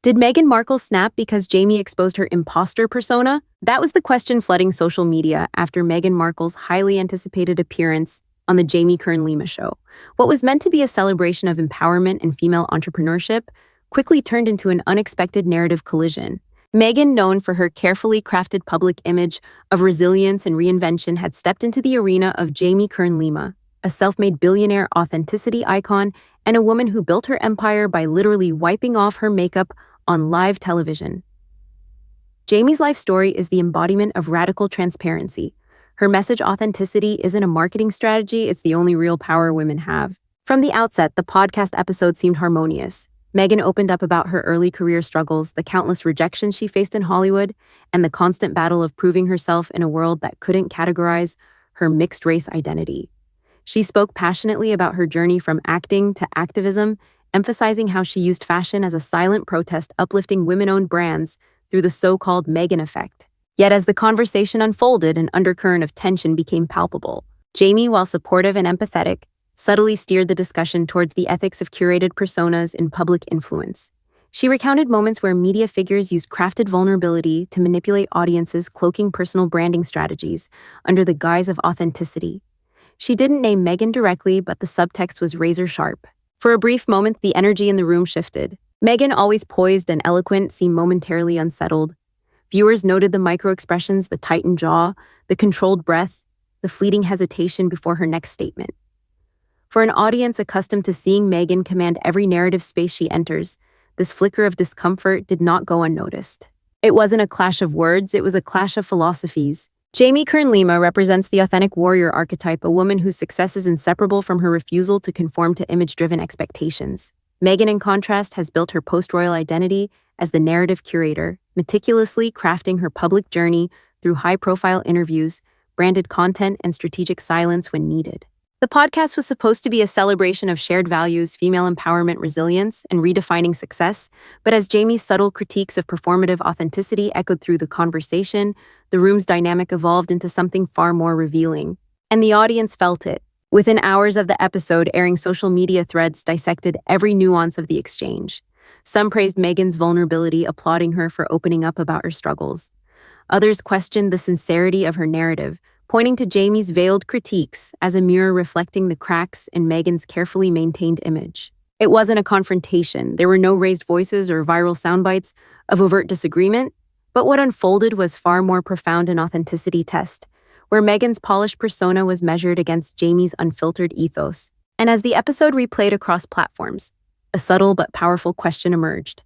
Did Meghan Markle snap because Jamie exposed her impostor persona? That was the question flooding social media after Meghan Markle's highly anticipated appearance on the Jamie Kern-Lima show. What was meant to be a celebration of empowerment and female entrepreneurship quickly turned into an unexpected narrative collision. Meghan, known for her carefully crafted public image of resilience and reinvention, had stepped into the arena of Jamie Kern-Lima, a self-made billionaire authenticity icon and a woman who built her empire by literally wiping off her makeup on live television. Jamie's life story is the embodiment of radical transparency. Her message, authenticity, isn't a marketing strategy, it's the only real power women have. From the outset, the podcast episode seemed harmonious. Meghan opened up about her early career struggles, the countless rejections she faced in Hollywood, and the constant battle of proving herself in a world that couldn't categorize her mixed-race identity. She spoke passionately about her journey from acting to activism, emphasizing how she used fashion as a silent protest, uplifting women-owned brands through the so-called Meghan effect. Yet as the conversation unfolded, an undercurrent of tension became palpable. Jamie, while supportive and empathetic, subtly steered the discussion towards the ethics of curated personas in public influence. She recounted moments where media figures used crafted vulnerability to manipulate audiences, cloaking personal branding strategies under the guise of authenticity. She didn't name Meghan directly, but the subtext was razor-sharp. For a brief moment, the energy in the room shifted. Meghan, always poised and eloquent, seemed momentarily unsettled. Viewers noted the micro-expressions, the tightened jaw, the controlled breath, the fleeting hesitation before her next statement. For an audience accustomed to seeing Meghan command every narrative space she enters, this flicker of discomfort did not go unnoticed. It wasn't a clash of words, it was a clash of philosophies. Jamie Kern-Lima represents the authentic warrior archetype, a woman whose success is inseparable from her refusal to conform to image-driven expectations. Meghan, in contrast, has built her post-royal identity as the narrative curator, meticulously crafting her public journey through high-profile interviews, branded content, and strategic silence when needed. The podcast was supposed to be a celebration of shared values, female empowerment, resilience, and redefining success, but as Jamie's subtle critiques of performative authenticity echoed through the conversation, the room's dynamic evolved into something far more revealing. And the audience felt it. Within hours of the episode airing, social media threads dissected every nuance of the exchange. Some praised Meghan's vulnerability, applauding her for opening up about her struggles. Others questioned the sincerity of her narrative, pointing to Jamie's veiled critiques as a mirror reflecting the cracks in Meghan's carefully maintained image. It wasn't a confrontation. There were no raised voices or viral soundbites of overt disagreement, but what unfolded was far more profound an authenticity test, where Meghan's polished persona was measured against Jamie's unfiltered ethos. And as the episode replayed across platforms, a subtle but powerful question emerged.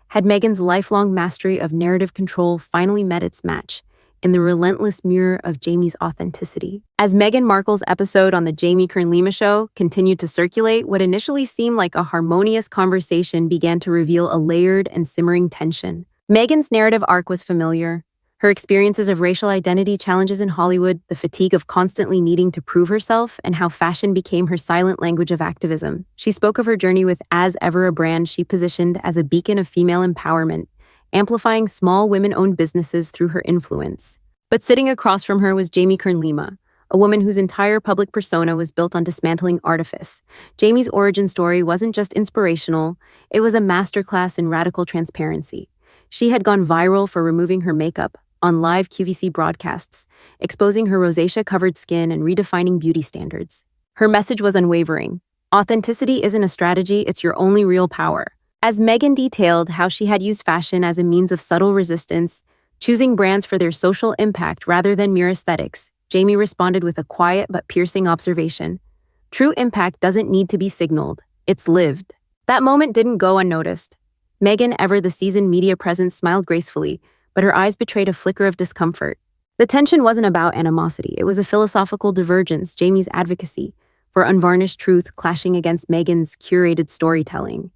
Had Meghan's lifelong mastery of narrative control finally met its match in the relentless mirror of Jamie's authenticity? As Meghan Markle's episode on the Jamie Kern-Lima show continued to circulate, what initially seemed like a harmonious conversation began to reveal a layered and simmering tension. Meghan's narrative arc was familiar. Her experiences of racial identity challenges in Hollywood, the fatigue of constantly needing to prove herself, and how fashion became her silent language of activism. She spoke of her journey with As Ever, a brand she positioned as a beacon of female empowerment, amplifying small women-owned businesses through her influence. But sitting across from her was Jamie Kern-Lima, a woman whose entire public persona was built on dismantling artifice. Jamie's origin story wasn't just inspirational, it was a masterclass in radical transparency. She had gone viral for removing her makeup on live QVC broadcasts, exposing her rosacea-covered skin and redefining beauty standards. Her message was unwavering. Authenticity isn't a strategy, it's your only real power. As Meghan detailed how she had used fashion as a means of subtle resistance, choosing brands for their social impact rather than mere aesthetics, Jamie responded with a quiet but piercing observation. True impact doesn't need to be signaled, it's lived. That moment didn't go unnoticed. Meghan, ever the seasoned media presence, smiled gracefully, but her eyes betrayed a flicker of discomfort. The tension wasn't about animosity, it was a philosophical divergence, Jamie's advocacy for unvarnished truth clashing against Meghan's curated storytelling.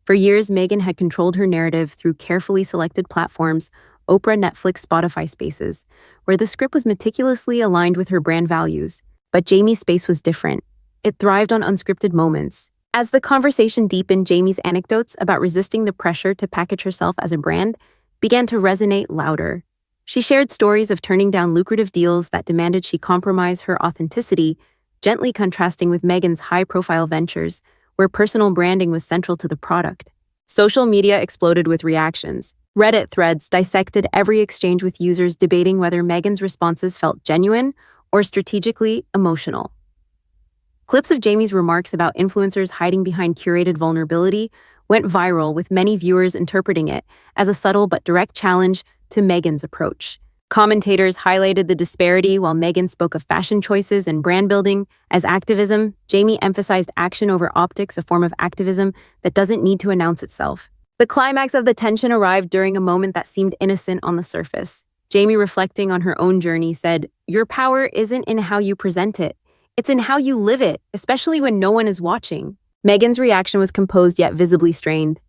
For years, Meghan had controlled her narrative through carefully selected platforms, Oprah, Netflix, Spotify spaces, where the script was meticulously aligned with her brand values. But Jamie's space was different. It thrived on unscripted moments. As the conversation deepened, Jamie's anecdotes about resisting the pressure to package herself as a brand began to resonate louder. She shared stories of turning down lucrative deals that demanded she compromise her authenticity, gently contrasting with Meghan's high-profile ventures, where personal branding was central to the product. Social media exploded with reactions. Reddit threads dissected every exchange with users debating whether Meghan's responses felt genuine or strategically emotional. Clips of Jamie's remarks about influencers hiding behind curated vulnerability went viral, with many viewers interpreting it as a subtle but direct challenge to Meghan's approach. Commentators highlighted the disparity while Meghan spoke of fashion choices and brand building as activism. Jamie emphasized action over optics, a form of activism that doesn't need to announce itself. The climax of the tension arrived during a moment that seemed innocent on the surface. Jamie, reflecting on her own journey, said, "Your power isn't in how you present it. It's in how you live it, especially when no one is watching." Meghan's reaction was composed yet visibly strained.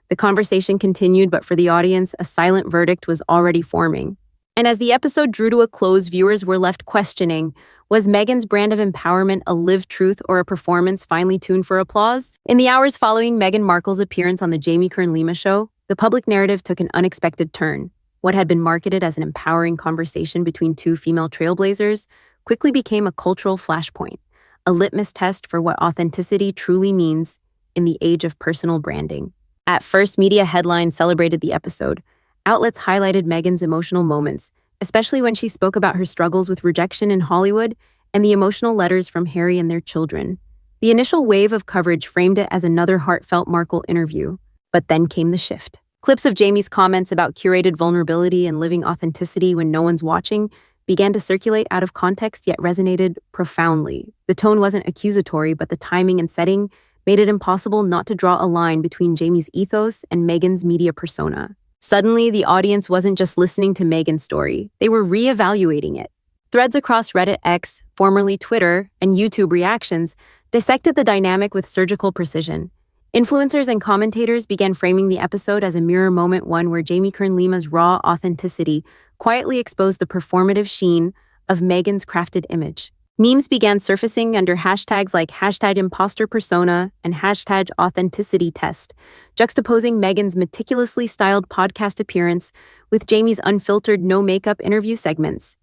The conversation continued, but for the audience, a silent verdict was already forming. And as the episode drew to a close, viewers were left questioning, was Meghan's brand of empowerment a lived truth or a performance finely tuned for applause? In the hours following Meghan Markle's appearance on the Jamie Kern-Lima show, the public narrative took an unexpected turn. What had been marketed as an empowering conversation between two female trailblazers quickly became a cultural flashpoint, a litmus test for what authenticity truly means in the age of personal branding. At first, media headlines celebrated the episode. Outlets highlighted Meghan's emotional moments, especially when she spoke about her struggles with rejection in Hollywood and the emotional letters from Harry and their children. The initial wave of coverage framed it as another heartfelt Markle interview, but then came the shift. Clips of Jamie's comments about curated vulnerability and living authenticity when no one's watching began to circulate out of context yet resonated profoundly. The tone wasn't accusatory, but the timing and setting made it impossible not to draw a line between Jamie's ethos and Meghan's media persona. Suddenly, the audience wasn't just listening to Meghan's story, they were re-evaluating it. Threads across Reddit X, formerly Twitter, and YouTube reactions dissected the dynamic with surgical precision. Influencers and commentators began framing the episode as a mirror moment, one where Jamie Kern-Lima's raw authenticity quietly exposed the performative sheen of Meghan's crafted image. Memes began surfacing under hashtags like #Impostor Persona and #AuthenticityTest, juxtaposing Meghan's meticulously styled podcast appearance with Jamie's unfiltered, no-makeup interview segments.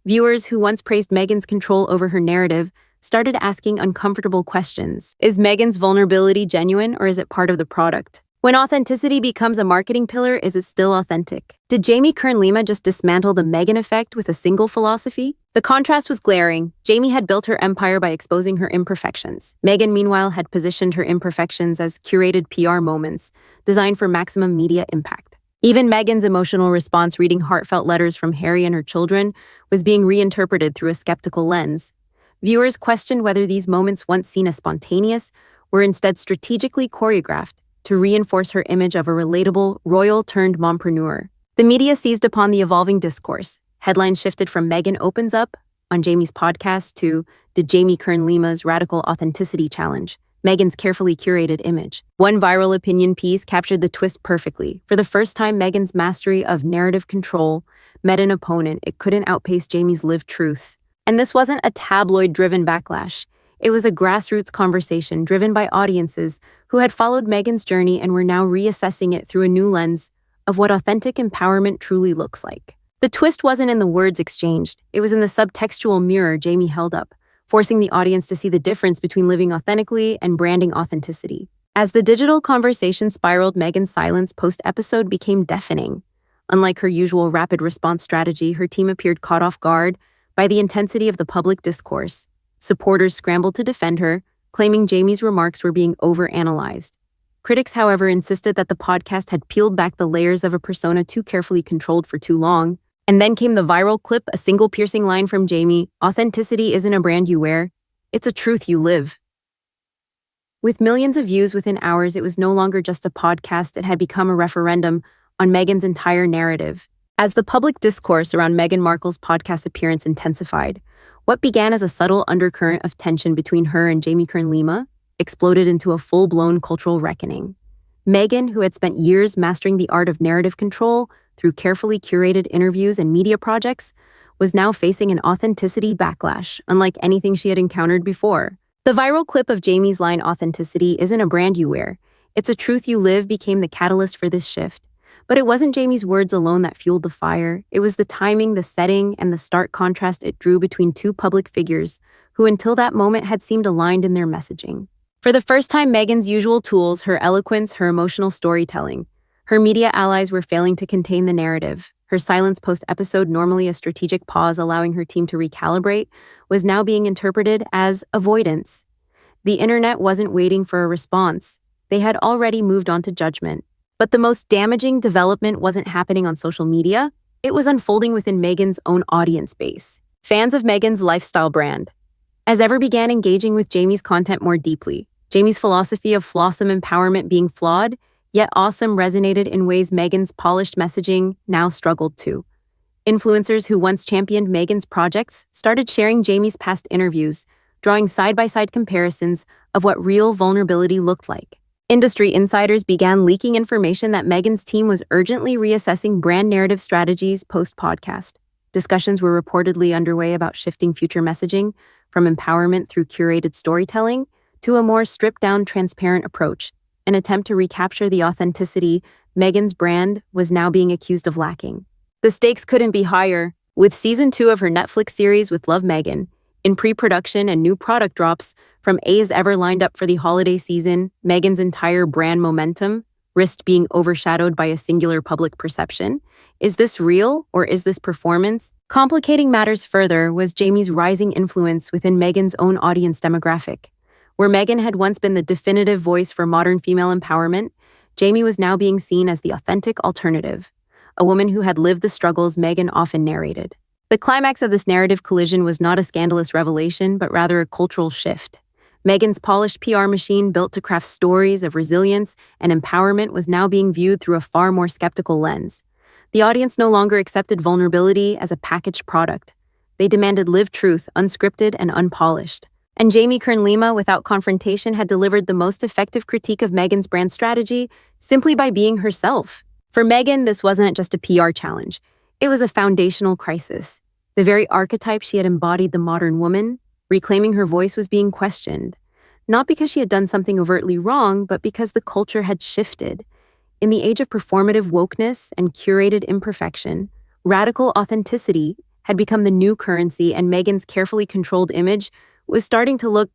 Viewers who once praised Meghan's control over her narrative started asking uncomfortable questions. Is Meghan's vulnerability genuine, or is it part of the product? When authenticity becomes a marketing pillar, is it still authentic? Did Jamie Kern-Lima just dismantle the Meghan effect with a single philosophy? The contrast was glaring. Jamie had built her empire by exposing her imperfections. Meghan, meanwhile, had positioned her imperfections as curated PR moments, designed for maximum media impact. Even Meghan's emotional response, reading heartfelt letters from Harry and her children, was being reinterpreted through a skeptical lens. Viewers questioned whether these moments, once seen as spontaneous, were instead strategically choreographed to reinforce her image of a relatable, royal-turned-mompreneur. The media seized upon the evolving discourse. Headlines shifted from Meghan opens up on Jamie's podcast to Did Jamie Kern-Lima's Radical Authenticity Challenge, Meghan's carefully curated image. One viral opinion piece captured the twist perfectly. For the first time, Meghan's mastery of narrative control met an opponent it couldn't outpace Jamie's lived truth. And this wasn't a tabloid-driven backlash. It was a grassroots conversation driven by audiences who had followed Meghan's journey and were now reassessing it through a new lens of what authentic empowerment truly looks like. The twist wasn't in the words exchanged. It was in the subtextual mirror Jamie held up, forcing the audience to see the difference between living authentically and branding authenticity. As the digital conversation spiraled, Meghan's silence post-episode became deafening. Unlike her usual rapid response strategy, her team appeared caught off guard by the intensity of the public discourse. Supporters scrambled to defend her, claiming Jamie's remarks were being overanalyzed. Critics, however, insisted that the podcast had peeled back the layers of a persona too carefully controlled for too long. And then came the viral clip, a single piercing line from Jamie: "Authenticity isn't a brand you wear, it's a truth you live." With millions of views within hours, it was no longer just a podcast, it had become a referendum on Meghan's entire narrative. As the public discourse around Meghan Markle's podcast appearance intensified, what began as a subtle undercurrent of tension between her and Jamie Kern-Lima exploded into a full-blown cultural reckoning. Meghan, who had spent years mastering the art of narrative control through carefully curated interviews and media projects, was now facing an authenticity backlash unlike anything she had encountered before. The viral clip of Jamie's line, "Authenticity isn't a brand you wear, it's a truth you live," became the catalyst for this shift. But it wasn't Jamie's words alone that fueled the fire. It was the timing, the setting, and the stark contrast it drew between two public figures who until that moment had seemed aligned in their messaging. For the first time, Meghan's usual tools, her eloquence, her emotional storytelling, her media allies were failing to contain the narrative. Her silence post-episode, normally a strategic pause allowing her team to recalibrate, was now being interpreted as avoidance. The internet wasn't waiting for a response. They had already moved on to judgment. But the most damaging development wasn't happening on social media. It was unfolding within Meghan's own audience base. Fans of Meghan's lifestyle brand, as ever, began engaging with Jamie's content more deeply. Jamie's philosophy of flawsome empowerment being flawed, yet awesome, resonated in ways Meghan's polished messaging now struggled to. Influencers who once championed Meghan's projects started sharing Jamie's past interviews, drawing side-by-side comparisons of what real vulnerability looked like. Industry insiders began leaking information that Meghan's team was urgently reassessing brand narrative strategies post-podcast. Discussions were reportedly underway about shifting future messaging from empowerment through curated storytelling to a more stripped-down, transparent approach, an attempt to recapture the authenticity Meghan's brand was now being accused of lacking. The stakes couldn't be higher. With Season 2 of her Netflix series With Love Meghan in pre-production and new product drops from As Ever lined up for the holiday season, Meghan's entire brand momentum risked being overshadowed by a singular public perception. Is this real or is this performance? Complicating matters further was Jamie's rising influence within Meghan's own audience demographic. Where Meghan had once been the definitive voice for modern female empowerment, Jamie was now being seen as the authentic alternative, a woman who had lived the struggles Meghan often narrated. The climax of this narrative collision was not a scandalous revelation, but rather a cultural shift. Meghan's polished PR machine, built to craft stories of resilience and empowerment, was now being viewed through a far more skeptical lens. The audience no longer accepted vulnerability as a packaged product. They demanded lived truth, unscripted and unpolished. And Jamie Kern-Lima, without confrontation, had delivered the most effective critique of Meghan's brand strategy simply by being herself. For Meghan, this wasn't just a PR challenge. It was a foundational crisis. The very archetype she had embodied, the modern woman, reclaiming her voice, was being questioned. Not because she had done something overtly wrong, but because the culture had shifted. In the age of performative wokeness and curated imperfection, radical authenticity had become the new currency, and Meghan's carefully controlled image was starting to look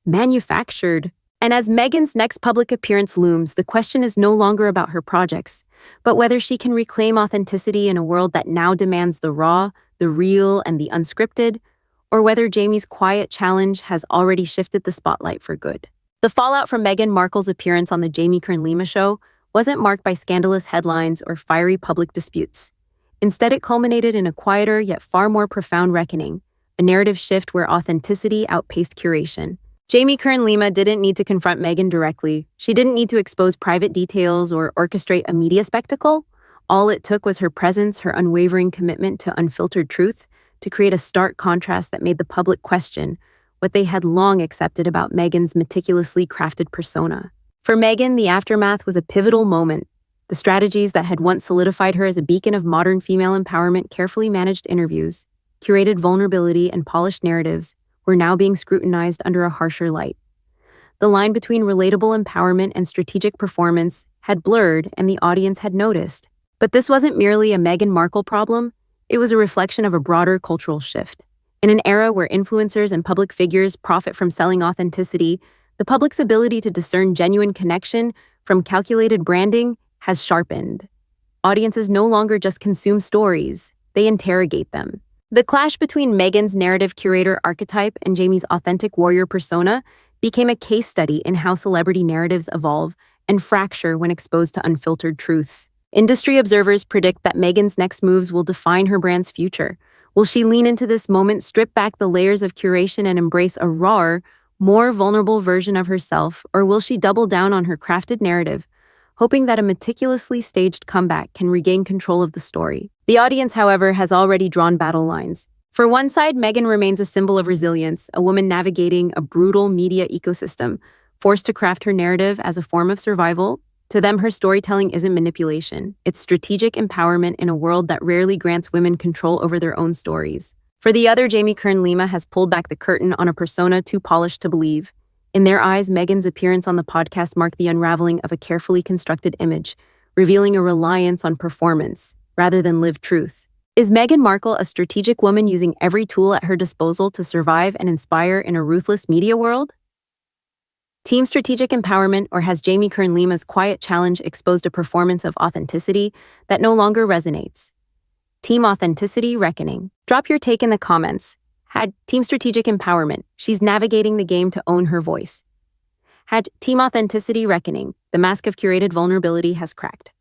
manufactured. And as Meghan's next public appearance looms, the question is no longer about her projects, but whether she can reclaim authenticity in a world that now demands the raw, the real, and the unscripted, or whether Jamie's quiet challenge has already shifted the spotlight for good. The fallout from Meghan Markle's appearance on the Jamie Kern-Lima show wasn't marked by scandalous headlines or fiery public disputes. Instead, it culminated in a quieter yet far more profound reckoning, a narrative shift where authenticity outpaced curation. Jamie Kern-Lima didn't need to confront Meghan directly. She didn't need to expose private details or orchestrate a media spectacle. All it took was her presence, her unwavering commitment to unfiltered truth, to create a stark contrast that made the public question what they had long accepted about Meghan's meticulously crafted persona. For Meghan, the aftermath was a pivotal moment. The strategies that had once solidified her as a beacon of modern female empowerment, carefully managed interviews, curated vulnerability, and polished narratives, were now being scrutinized under a harsher light. The line between relatable empowerment and strategic performance had blurred, and the audience had noticed. But this wasn't merely a Meghan Markle problem. It was a reflection of a broader cultural shift. In an era where influencers and public figures profit from selling authenticity, the public's ability to discern genuine connection from calculated branding has sharpened. Audiences no longer just consume stories, they interrogate them. The clash between Meghan's narrative curator archetype and Jamie's authentic warrior persona became a case study in how celebrity narratives evolve and fracture when exposed to unfiltered truth. Industry observers predict that Meghan's next moves will define her brand's future. Will she lean into this moment, strip back the layers of curation, and embrace a rawer, more vulnerable version of herself, or will she double down on her crafted narrative, hoping that a meticulously staged comeback can regain control of the story? The audience, however, has already drawn battle lines. For one side, Meghan remains a symbol of resilience, a woman navigating a brutal media ecosystem, forced to craft her narrative as a form of survival. To them, her storytelling isn't manipulation. It's strategic empowerment in a world that rarely grants women control over their own stories. For the other, Jamie Kern-Lima has pulled back the curtain on a persona too polished to believe. In their eyes, Meghan's appearance on the podcast marked the unraveling of a carefully constructed image, revealing a reliance on performance rather than lived truth. Is Meghan Markle a strategic woman using every tool at her disposal to survive and inspire in a ruthless media world? Team strategic empowerment, or has Jamie Kern-Lima's quiet challenge exposed a performance of authenticity that no longer resonates? Team authenticity reckoning. Drop your take in the comments. Had team strategic empowerment, she's navigating the game to own her voice. Had team authenticity reckoning, the mask of curated vulnerability has cracked.